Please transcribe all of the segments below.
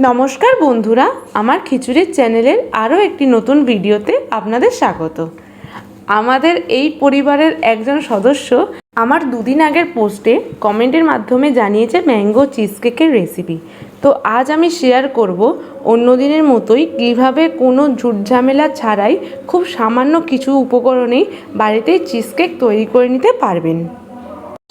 নমস্কার বন্ধুরা, আমার খিচুড়ির চ্যানেলের আরও একটি নতুন ভিডিওতে আপনাদের স্বাগত। আমাদের এই পরিবারের একজন সদস্য আমার দুদিন আগের পোস্টে কমেন্টের মাধ্যমে জানিয়েছে ম্যাঙ্গো চিজ কেকের রেসিপি। তো আজ আমি শেয়ার করব অন্য দিনের মতোই কীভাবে কোনো ঝুটঝামেলা ছাড়াই খুব সামান্য কিছু উপকরণেই বাড়িতেই চিজ কেক তৈরি করে নিতে পারবেন।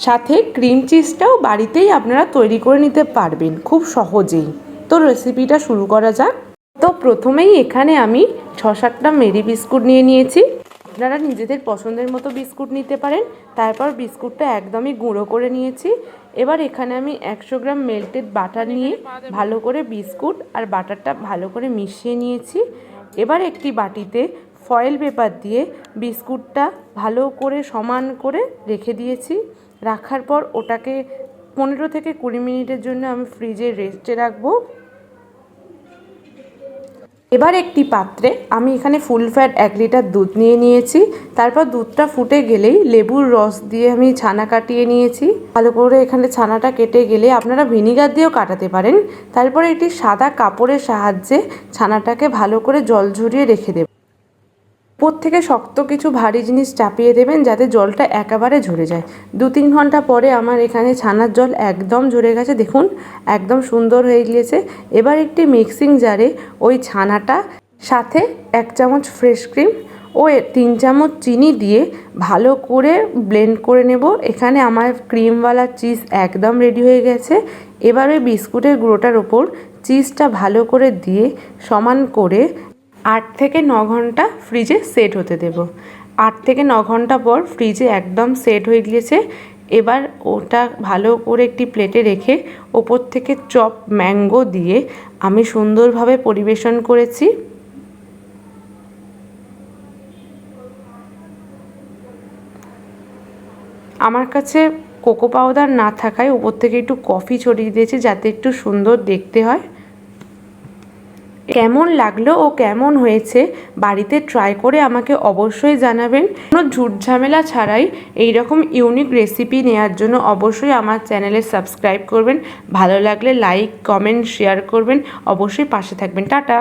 সাথে ক্রিম চিজটাও বাড়িতেই আপনারা তৈরি করে নিতে পারবেন খুব সহজেই। তো রেসিপিটা শুরু করা যাক। তো প্রথমেই এখানে আমি 6-7টা মেরি বিস্কুট নিয়ে নিয়েছি। আপনারা নিজেদের পছন্দের মতো বিস্কুট নিতে পারেন। তারপর বিস্কুটটা একদমই গুঁড়ো করে নিয়েছি। এবার এখানে আমি 100 গ্রাম মেল্টেড বাটার নিয়ে ভালো করে বিস্কুট আর বাটারটা ভালো করে মিশিয়ে নিয়েছি। এবার একটি বাটিতে ফয়েল পেপার দিয়ে বিস্কুটটা ভালো করে সমান করে রেখে দিয়েছি। রাখার পর ওটাকে 15 থেকে 20 মিনিটের জন্য আমি ফ্রিজে রেস্টে রাখবো। এবার একটি পাত্রে আমি এখানে ফুল ফ্যাট 1 লিটার দুধ নিয়ে নিয়েছি। তারপর দুধটা ফুটে গেলেই লেবুর রস দিয়ে আমি ছানা কাটিয়ে নিয়েছি। ভালো করে এখানে ছানাটা কেটে গেলে আপনারা ভিনিগার দিয়েও কাটাতে পারেন। তারপরে একটি সাদা কাপড়ের সাহায্যে ছানাটাকে ভালো করে জল ঝরিয়ে রেখে দেব। উপর থেকে শক্ত কিছু ভারী জিনিস চাপিয়ে দেবেন যাতে জলটা একেবারে ঝরে যায়। 2-3 ঘন্টা পরে আমার এখানে ছানার জল একদম ঝরে গেছে, দেখুন একদম সুন্দর হয়ে গিয়েছে। এবার একটি মিক্সিং জারে ওই ছানাটা সাথে 1 চামচ ফ্রেশ ক্রিম ও 3 চামচ চিনি দিয়ে ভালো করে ব্লেন্ড করে নেব। এখানে আমার ক্রিমওয়ালা চিজ একদম রেডি হয়ে গেছে। এবার ওই বিস্কুটের গুঁড়োটার ওপর চিজটা ভালো করে দিয়ে সমান করে 8 থেকে 9 ঘন্টা ফ্রিজে সেট হতে দেব। 8 থেকে 9 ঘন্টা পর ফ্রিজে একদম সেট হয়ে গিয়েছে। এবার ওটা ভালো করে একটি প্লেটে রেখে ওপর থেকে চপ ম্যাঙ্গো দিয়ে আমি সুন্দরভাবে পরিবেশন করেছি। আমার কাছে কোকো পাউডার না থাকায় ওপর থেকে একটু কফি ছড়িয়ে দিয়েছি যাতে একটু সুন্দর দেখতে হয়। কেমন লাগলো ও কেমন হয়েছে বাড়িতে ট্রাই করে আমাকে অবশ্যই জানাবেন। কোনো ঝুটঝামেলা ছাড়াই এই রকম ইউনিক রেসিপি নেওয়ার জন্য অবশ্যই আমার চ্যানেলে সাবস্ক্রাইব করবেন। ভালো লাগলে লাইক, কমেন্ট, শেয়ার করবেন। অবশ্যই পাশে থাকবেন। টাটা।